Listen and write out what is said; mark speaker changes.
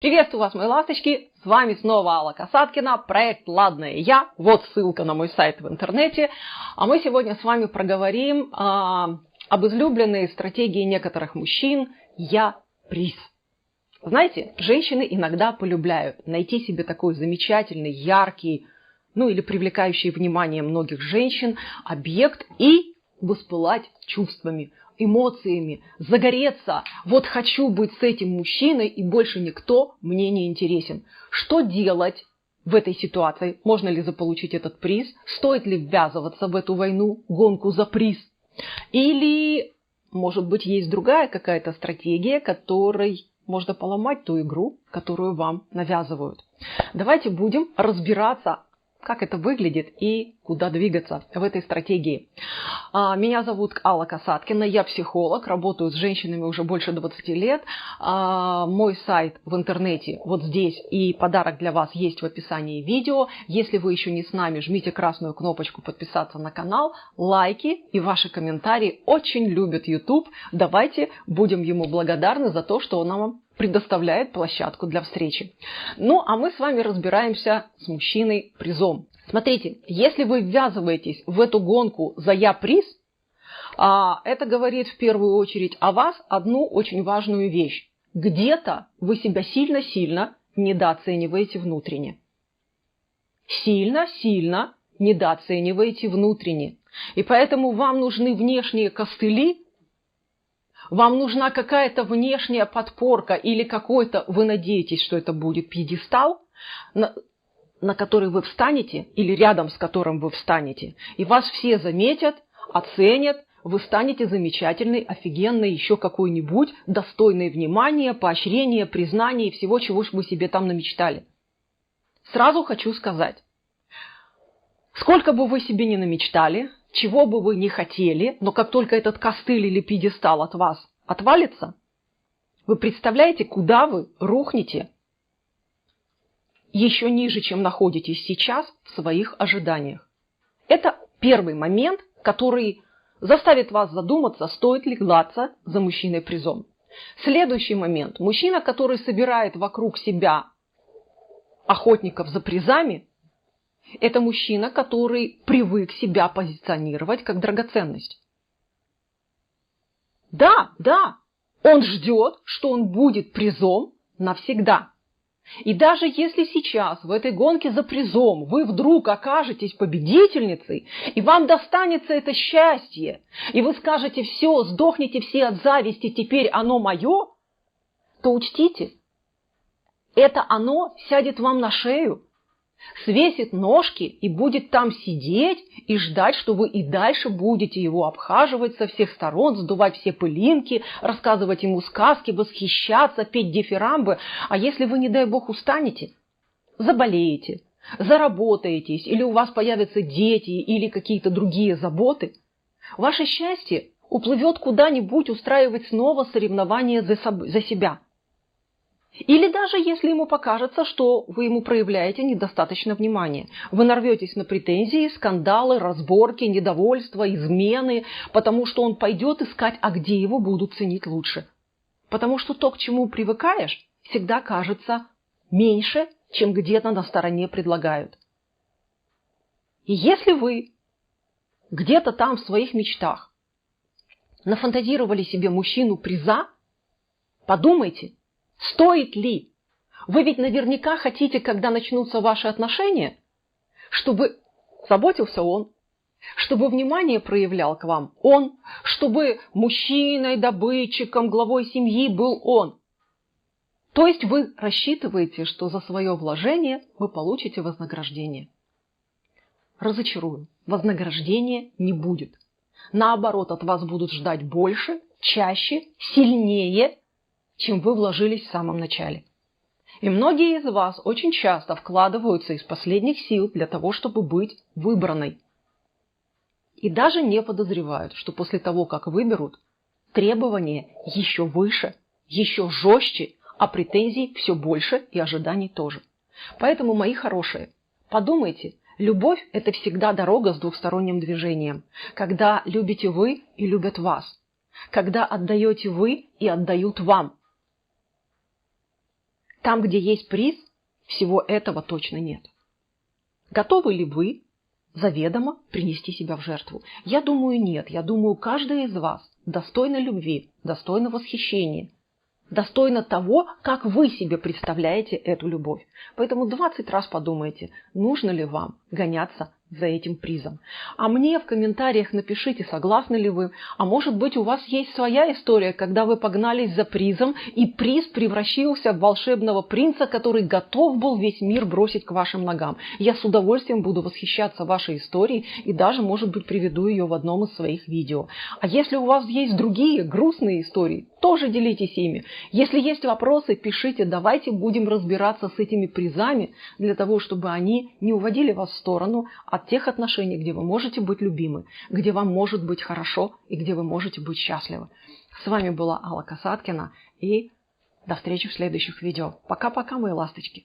Speaker 1: Приветствую вас, мои ласточки! С вами снова Алла Касаткина, проект «Ладное я». Вот ссылка на мой сайт в интернете. А мы сегодня с вами проговорим об излюбленной стратегии некоторых мужчин «Я приз». Знаете, женщины иногда полюбляют найти себе такой замечательный, яркий, или привлекающий внимание многих женщин объект и воспылать чувствами, эмоциями, загореться. Вот хочу быть с этим мужчиной, и больше никто мне не интересен. Что делать в этой ситуации? Можно ли заполучить этот приз? Стоит ли ввязываться в эту войну, гонку за приз? Или, может быть, есть другая какая-то стратегия, которой можно поломать ту игру, которую вам навязывают? Давайте будем разбираться, как это выглядит и куда двигаться в этой стратегии. Меня зовут Алла Касаткина, я психолог, работаю с женщинами уже больше 20 лет. Мой сайт в интернете вот здесь, и подарок для вас есть в описании видео. Если вы еще не с нами, жмите красную кнопочку подписаться на канал, лайки и ваши комментарии очень любит YouTube. Давайте будем ему благодарны за то, что он нам предоставляет площадку для встречи. А мы с вами разбираемся с мужчиной-призом. Смотрите, если вы ввязываетесь в эту гонку за «я-приз», это говорит в первую очередь о вас одну очень важную вещь. Где-то вы себя сильно-сильно недооцениваете внутренне. Сильно-сильно недооцениваете внутренне. И поэтому вам нужны внешние костыли, вам нужна какая-то внешняя подпорка или какой-то, вы надеетесь, что это будет пьедестал, на который вы встанете или рядом с которым вы встанете. И вас все заметят, оценят, вы станете замечательной, офигенной, еще какой-нибудь, достойной внимания, поощрения, признания и всего, чего вы себе там намечтали. Сразу хочу сказать, сколько бы вы себе ни намечтали, чего бы вы ни хотели, но как только этот костыль или пьедестал от вас отвалится, вы представляете, куда вы рухнете еще ниже, чем находитесь сейчас в своих ожиданиях. Это первый момент, который заставит вас задуматься, стоит ли гнаться за мужчиной-призом. Следующий момент. Мужчина, который собирает вокруг себя охотников за призами, это мужчина, который привык себя позиционировать как драгоценность. Да, он ждет, что он будет призом навсегда. И даже если сейчас в этой гонке за призом вы вдруг окажетесь победительницей, и вам достанется это счастье, и вы скажете: все, сдохните все от зависти, теперь оно мое, то учтите, это оно сядет вам на шею, свесит ножки и будет там сидеть и ждать, что вы и дальше будете его обхаживать со всех сторон, сдувать все пылинки, рассказывать ему сказки, восхищаться, петь дифирамбы. А если вы, не дай бог, устанете, заболеете, заработаетесь, или у вас появятся дети, или какие-то другие заботы, ваше счастье уплывет куда-нибудь устраивать снова соревнования за себя. Или даже если ему покажется, что вы ему проявляете недостаточно внимания. Вы нарветесь на претензии, скандалы, разборки, недовольство, измены, потому что он пойдет искать, а где его будут ценить лучше. Потому что то, к чему привыкаешь, всегда кажется меньше, чем где-то на стороне предлагают. И если вы где-то там в своих мечтах нафантазировали себе мужчину-приза, подумайте, стоит ли? Вы ведь наверняка хотите, когда начнутся ваши отношения, чтобы заботился он, чтобы внимание проявлял к вам он, чтобы мужчиной, добытчиком, главой семьи был он. То есть вы рассчитываете, что за свое вложение вы получите вознаграждение. Разочарую, вознаграждения не будет. Наоборот, от вас будут ждать больше, чаще, сильнее, чем вы вложились в самом начале. И многие из вас очень часто вкладываются из последних сил для того, чтобы быть выбранной. И даже не подозревают, что после того, как выберут, требования еще выше, еще жестче, а претензий все больше и ожиданий тоже. Поэтому, мои хорошие, подумайте, любовь – это всегда дорога с двухсторонним движением, когда любите вы и любят вас, когда отдаете вы и отдают вам. Там, где есть приз, всего этого точно нет. Готовы ли вы заведомо принести себя в жертву? Я думаю, нет. Я думаю, каждый из вас достойна любви, достойна восхищения, достойна того, как вы себе представляете эту любовь. Поэтому 20 раз подумайте, нужно ли вам гоняться за этим призом. А мне в комментариях напишите, согласны ли вы. А может быть, у вас есть своя история, когда вы погнались за призом, и приз превратился в волшебного принца, который готов был весь мир бросить к вашим ногам. Я с удовольствием буду восхищаться вашей историей и даже, может быть, приведу ее в одном из своих видео. А если у вас есть другие грустные истории, тоже делитесь ими. Если есть вопросы, пишите, давайте будем разбираться с этими призами, для того, чтобы они не уводили вас в сторону от тех отношений, где вы можете быть любимы, где вам может быть хорошо и где вы можете быть счастливы. С вами была Алла Касаткина, и до встречи в следующих видео. Пока-пока, мои ласточки.